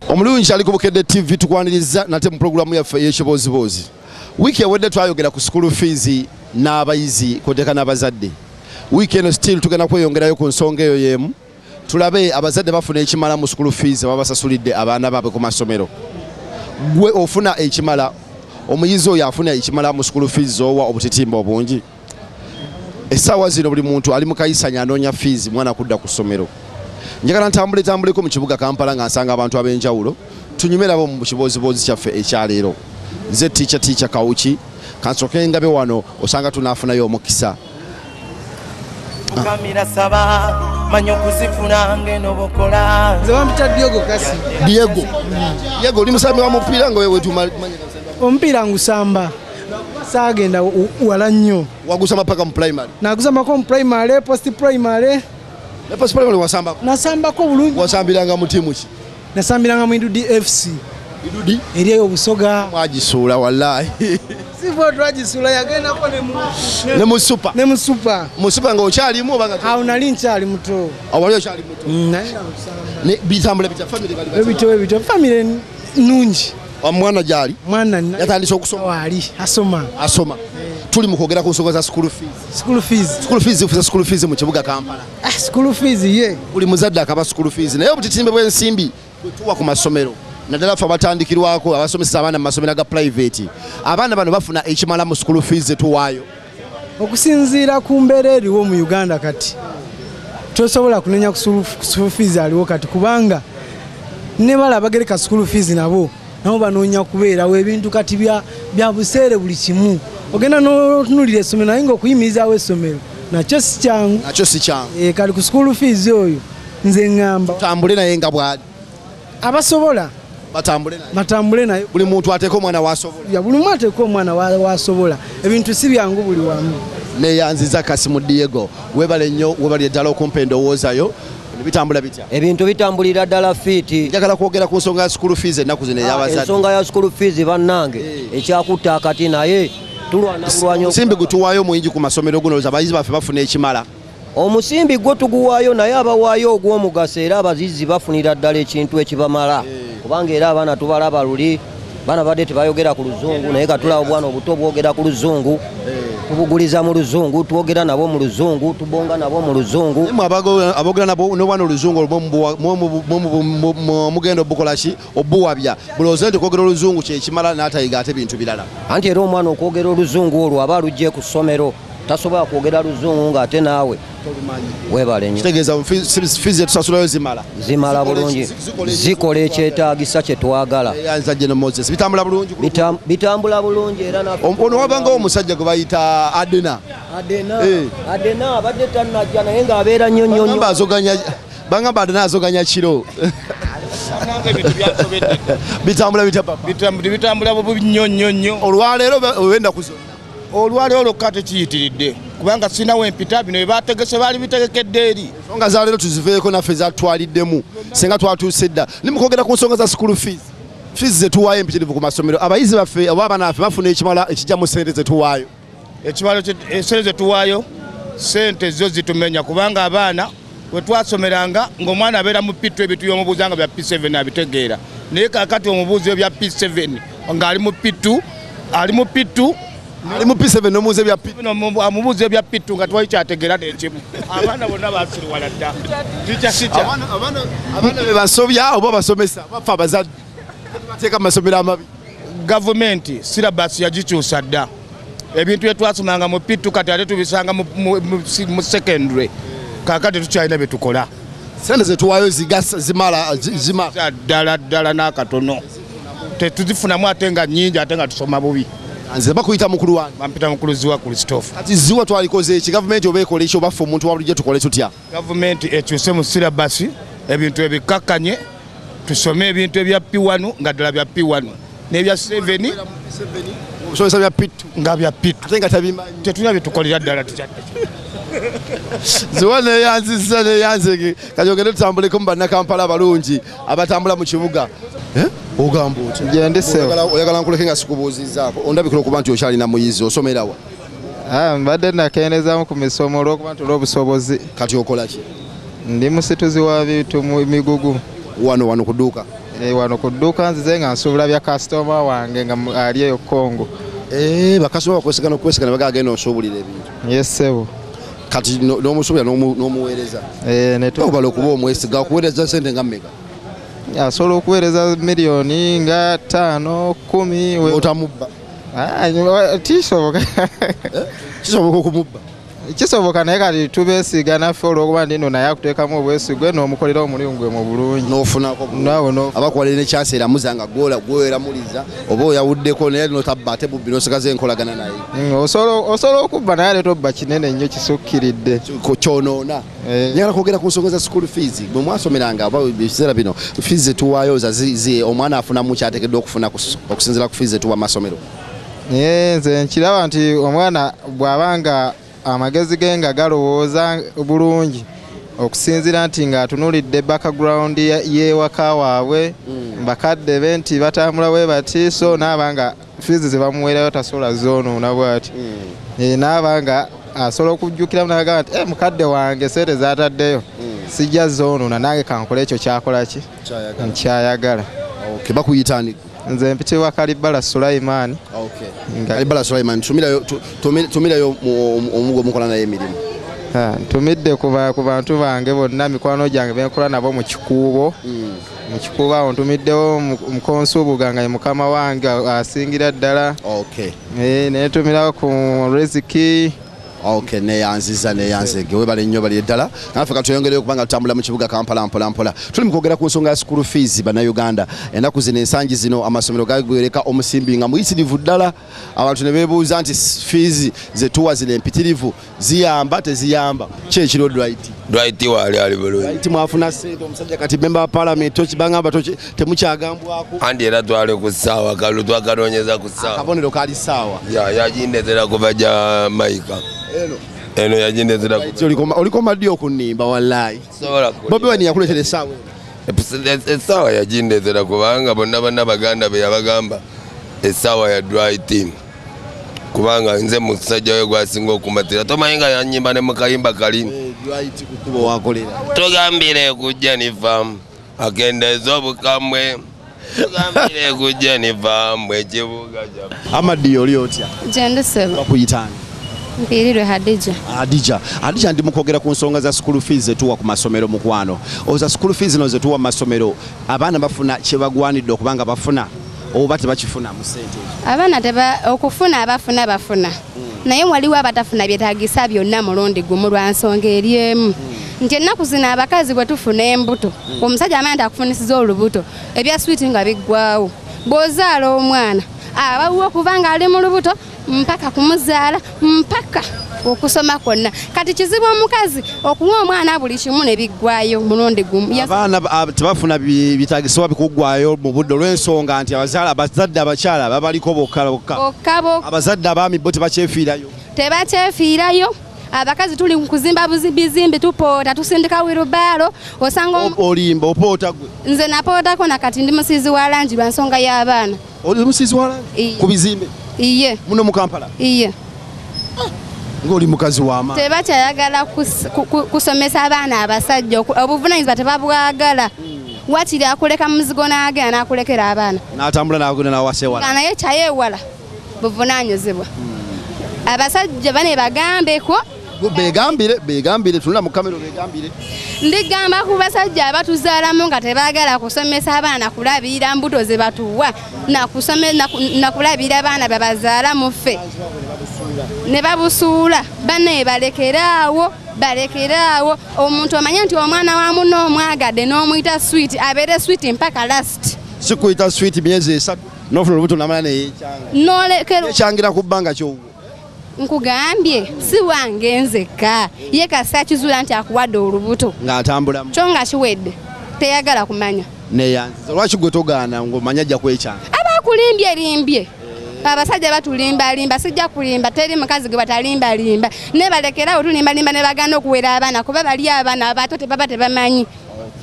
Omulungi ali ku Bukedde TV tukwaniriza nate mu programu yaffe y'ekibozibozi. Wiki ewedde twayogera ku school fees n'abayizi koteka n'abazadde. Wiki eno still tugenda kweyongerayo ku nsonga eyo yemu. Tulabe abazadde bafuna ekimala mu school fees babasasulidde abaana baabwe ku masomero. Gwe ofuna ekimala, omuyizi oyo afuna ekimala mu school fees owa obutitimba obungi. Essaawa zino buli muntu ali mu kayisanya anoonya fees mwana kudda ku ssomero. Njagala ntambuleko mu kibuga Kampala nga nsanga abantu ab'enjawulo tunyume nabo mu kibozibozi kyaffe ekyaleero. Nze teacher Kawuki kansooke ngabe wano osanga tunaafunayo omukisa. Kamira saba manyo kuzifuna ngeno bokola. Nze wampita Diego kasi. Diego oli musambi wa mupiira nga wewe tumanya. Omupiira ngusamba. Saagenda wala nnyo. Wagusamba paka mu primary. Nagusamba ko mu primary, post primary. Ne post primary wasamba. Nasamba ko bulungi. Wasambiranga mu timu ki? Nasambiranga mu Idudi FC. Idudi? Eriyo obusoga. Mwagisuula wallahi. Sivyo twagisuula yagenda ko ne mu super. Ne mu super. Mu super nga okyalimu obanga. Awo nali nkyali muto. Awali okyali muto. Nalinga musamba. Ne bitambula bita family bali. Ebito family nungi. Omwana gyali? Mwana yatandise okusoma. Wali asoma. Tuli mu kwogera ku nsonga za school fees. School fees mu kibuga Kampala. School fees ye. Buli muzadde akaba school fees. Naye obutitimbe bw'ensimbi tuwa ku masomero. Naddala ffe abatandikirwako abasomesa abaana mu masomero ga private. Abaana bano bafuna ekimala mu school fees tuwaayo. Okusinziira ku mbeera eriwo mu Uganda kati. Tosobola kunenya ku school fees aliwo kati kubanga ne bala abagereka school fees nabo banoonya kubeerawo ebintu kati bya buseere buli kimu. Ogenda n'otunulira essomero naye ng'okuyimirizawo essomero nakyo si kyangu. Kali ku school fees oyo nze ŋŋamba tambule naye nga bw'ali. Abasobola batambule naye. Buli muntu ateeka omwana w'asobola. Buli muntu ateeka omwana w'asobola. Ebintu si byangu buli wamu. Neyanziza Kasimu Diego webale nnyo webale ddala okumpa endowoozayo. Bitambula bitya? Ebintu bitambulira ddala fiti. Njagala kwogera ku nsonga ya school fees ennaku zino ey'abazadde. Ensonga ya school fees bannange ekyakutta akati naye tulwanya omusimbi gutuwaayo mwingi ku masomero guno abayizi baffe bafuna ekimala. Omusimbi gwo tuguwaayo naye abawaayo ogw'omugaso era abazizi bafunira ddala ekintu ekibamala kubanga era abaana tubalaba luli baana badde tebayogera ku Luzungu naye katulaba obwana obuto bwogera ku Luzungu tubuguliza mu Luzungu twogera nabo mu Luzungu tubonga nabo mu Luzungu. Abogera nabo n'obwana Oluzungu mugenda obukola ki obuwabya bulowooza nti okwogera Oluzungu kyekimala n'atayiga ate bintu birala. Anti era omwana okwogera Oluzungu olwo aba alugye ku ssomero tasobola kwogera Luzungu ng'ate naawe weebale nnyo. Kitegeeza fees tusasulayo zimala bulungi zikola ekyetaagisa kye twagala. Bitambula bulungi? Bitambula bulungi era ono wabangawo omusajja gwe bayita Adena abadde tannajja naye ng'abeera nnyo nnyo bangamba Adena azoganya kiro. Bitambula bitya papa? Bitambula bubi nnyo. Olwaleero wenda kuzonna? Olwaleero olwokka tekiyitiridde kubanga sinawo empita bino byebategese baali bitegekedde eri. Ensonga za leero tuziveeko naffe zatwaliddemu singa twatuuse dda. Ni mu kwogera ku nsonga za school fees. Fees ze tuwaayo empitirivu ku masomero. Abayizi baffe oba abaana baffe bafuna ekimala ekijjamu ssente ze tuwaayo. Ekimala essente ze tuwaayo ssente zo zitumenya kubanga abaana bwe twasomeranga ng'omwana abeera mu P2 ebintu by'omubuuza nga bya P7 abitegeera. Naye kaakati omubuuzi bya P7 ng'ali mu P2 ali mu P7 nomuuze bya P2 amubuuze bya P2 nga twali kyategeera n'ekimu. Abaana bonna baasiriwala dda. Abaana be basobya oba basomesa bafa abazadde bateeka mu masomero amabi. Gavumenti sirabasi yagikyusa dda. Ebintu bye twasomanga mu P2 kati ate tubisanga mu secondary. Kaakati tukyalina bye tukola. Sente ze tuwaayo zimala ddala n'akatono. Tetuzifunamu ate nga nnyingi ate nga tusoma bubi. Nze bakuyita mukulu wange. Bampita mukulu Ziwa Christopher. Kati Ziwa twalikoze eki gavumenti oba ekola ekyo baffe omuntu wabulijjo tukole tutya? Gavumenti ekyuse mu sirabasi ebintu ebikakkanye tusome ebintu ebya P1 nga ddala bya P1 n'ebya 7 obusomesa bya P2 nga bya P2 ate nga tabimanyi. Tetulina bye tukolera ddala tukyadde. Ziwa neyanzige kati ogende tutambuleko mu bannakampala abalungi abatambula mu kibuga. Ogamba otya? Gyendese. Oyagala nkuleke nga sikubuuzizzaako ondabikira okuba nti okyalina muyizi osomerawa? Mbadde nakendeezaamu ku misomo olw'okuba nti olw'obusobozi. Kati okola ki? Ndi musituzi wa bintu mu migugu. Wano ku dduuka? wano ku dduuka nzize nga nsuubula bya kasitoma wange nga ali eyo Congo. Bakasitoma bakwesigana bagagenda osuubulira ebintu. Yes sebo. Kati n'omusuubira n'omuweereza. Obala okuba omwesiga okuweereza ssente nga mmeka? Asobola okuweereza miliyoni nga 5, 10. Otamubba? Kisoboka. Kisoboka okumubba? Kisoboka naye kati tubeesiga naffe olw'okuba ndi nno naye akuteekamu obwesigwe n'omukolera omulimu gwe mu bulungi. N'ofunako abakuwalira ne chance eramuza nga gweramuliza oba oyawuddeko naye notabba ate bubbi n'osigaza enkolagana naye. Osobola okubba naye ate tobba kinene nnyo kisukkiridde. Kyonoona. Njagala kwogera ku nsonga za school fees. Bwe mwasomeranga oba ebiseera bino fees zetuwaayo omwana afuna mu kyateekeddwa okufuna okusinziira ku fees zetuwa masomero. Nze nkiraba nti omwana bw'abanga amagezi ge nga galowooza bulungi okusinziira nti ng'atunuulidde background y'ewaka waabwe bakadde be nti batambula bwe bati so n'abanga fees ze bamuweerayo tasobola zoonoona bw'ati n'abanga asobola okujjukiramu n'agamba nti mukadde wange sente zaataddeyo sijja zoonoona nange kankola ekyo kyakola ki nkyayagala. Bakuyitaani? Nze mpitibwa Kalibala Sulaiman. Kalibala Sulaiman, tumirayo omugwo mukola naye emirimu. Ntumidde ku bantu bange bonna mikwano gyange benkola nabo mu kikuubo. Mu kikuubo awo ntumiddewo mukonsubuga nga ye mukama wange asingira ddala. Naye ntumirawo ku Riziki. Neyanziza webale nnyo bali ddala naffe katuyongereyo kubanga tutambula mu kibuga Kampala mpola. Tuli mu kwogera ku nsonga ya school fees bannayuganda. Ennaku zino ensangi zino amasomero gagwereka omusimbi nga muyitirivu ddala. Abantu ne beebuuza nti fees zetuwa zino empitirivu ziyamba teziyamba. Ki ekiro Dwight waali bulungi. Dwight mwafuna ssente omusajja kati member wa parliament tokibangamba temukyagambwako. Andi era twale ku ssaawa kalu twakanoonyeza ku ssaawa. Akabonero kaali ssaawa. Yagindetera kuva gya Maika. Eno yagindetera oliko maddi okunimba wallahi. Bobi Wine yakuleetera essaawa. Essaawa yagindetera kubanga bonna baganda be yabagamba essaawa ya Dwight. Kubanga nze musajja we gwasinga okumatira tomanyi nga yanyimba ne mukayimba kalimu. Dwight kutubo wakolera. Togambire kujja nivamu akendeeza obukamwe. Togambire kujja nivamu ekibuga kya. Amadi oli otya? Jende sebo. Bakuyitaani? Mpirirwe Hadija ndi mukwogera ku nsonga za school fees zetuwa ku masomero mukwano. Oza school fees no zetuwa mu masomero abaana bafuna kye bagwanidde okubanga bafuna oba tebakifuna mu ssente? Abaana okufuna bafuna. Naye waliwo abatafuna byetaagisa byonna mulundi gumu lwa nsonga eri emu. Nti ennaku zino abakazi bwe tufuna embuto omusajja amanyi akufunisiza olubuto ebya switi nga biggwawo. Bw'ozaala omwana abawo okubanga ali mu lubuto mpaka kumuzaala mpaka okusoma kwonna. Kati kizibu omukazi okuwa omwana buli kimu ne biggwayo mulundi gumu. Abaana tebafuna bitaagisibwa bikuggwayo mu budde olw'ensonga nti abazadde abakyala babaliko bokka. Abazadde abaami bo tebakyefiirayo. Abakazi tuli kuzimba bizimbe tupoota tusindika wirubaalo osanga olimba opoota gwe. Nze napootako na kati ndi musizi wa langi lwa nsonga y'abaana. Oli musizi wa langi? Ku bizimbe? Iye. Muno mu Kampala? Iye. Ng'oli mukazi w'amaanyi. Tebakyayagala kusomesa abaana abasajja obuvunaanyizibwa tebabwagala. Wakiri akuleka muzigo n'agenda n'akulekera abaana. N'atambula n'agenda n'awasa ewala. Naye kyayeewala buvunaanyizibwa. Abasajja bane bagambeko. Begambire tunula mu kamera begambire. Ndigamba ku basajja abatuzaalamu nga tebaagala kusomesa abaana kulabira mbuto ze batuwa na kulabira abaana babazaala mu ffe. Ne babusuula banne balekeraawo. Omuntu amanya nti omwana wa munno omwagadde n'omuyita sweet abeere sweet mpaka last. Si kuyita sweet myezi 3 n'ofuna olubuto n'amala neyeekyangira. Yeekyangira ku bbanga ky'owo. Nkugambye si wange nzekka ye kasi akizuula nti akuwadde olubuto ng'atambulamu kyo nga kiwedde teyagala kumanya neyanziza. Lwaki gwe togaana ng'omanya ajja kwekyanga? Abakulimbye abasajja batulimbalimba sijja kulimba teri mukazi gwe batalimbalimba ne balekerawo tulimbalimba ne bagana okuwera abaana kuba bali abaana abato tebaba tebamanyi.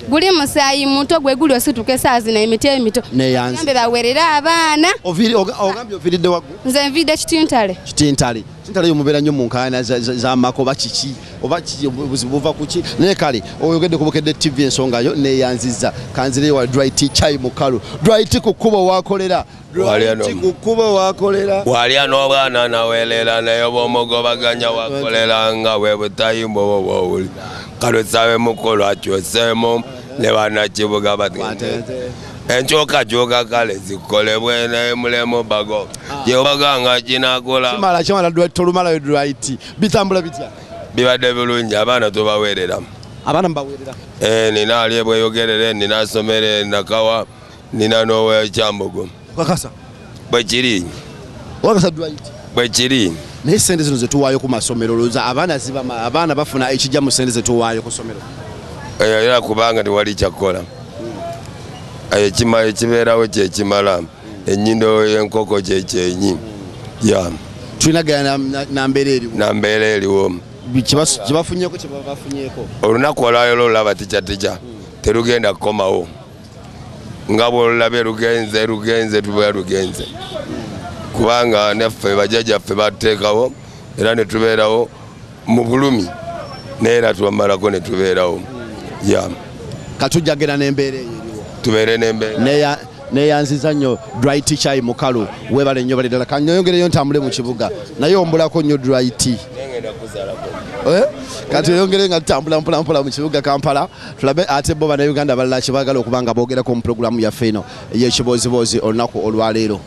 guli musaayi muto gwe guli osituka esaazi na emiti emito neyanzi gambe bawerera abaana ogambye oviridde waggu nze nvidde kitintale kitintale yomubeera nnyo mu nkaayana z'amaka oba kiki oba obuzibu buva ku ki naye kale oyogedde ku Bukedde TV ensonga yo neyanzizza kanzireyo wa Dwight Chai Mukalu Dwight ku kkubo wakolera walya n'obwana naweerera naye bw'omugobaganya wakoleranga bwe butayimba obwo bw'owuli kalusabe mukulu akyuseemu ne bannakibuga enkyukakyuka kale zikolebwe naye mulemu bago yebaganga kinakola kimala tolumalayo Dwight bitambula bitya bibadde bulungi abaana tubaweerera abaana mbaweerera nina ali bweyogerere nina asomere nakawa nina n'owekyambogo kakasa bwekiri wakasa Dwight bwekiri naye sente zino zetuwaayo ku masomero loza abaana bafuna ekijja mu sente zetuwaayo ku somero era kubanga tewali kyakola ekibeerawo kyekimala ennyindo y'enkoko kyekyenyi tulinagana nambeera eriwo kibafunyeko kyebabafunyeko olunaku olwayo lolaba ticyatica terugenda kukomawo nga bwolulabye lugenze tuba lugenze kubanga neffe bajjajjaffe bateekawo era ne tubeerawo mu bulumi naye era twamalako ne tubeerawo katujjagera n'embeera eyo tubeere n'embeera neyanziza nnyo Dwight Chai Mukalu webale nnyo baleddala kanyongereyo ntambule mu kibuga naye ombulako nnyo Dwight kati oyongere nga tutambula mpolampola mu kibuga Kampala tulabe ate bo bannayuganda balala kibagala okuba nga boogerako mu pulogulaamu yaffe eno ey'ekibooziboozi olunaku olwaleero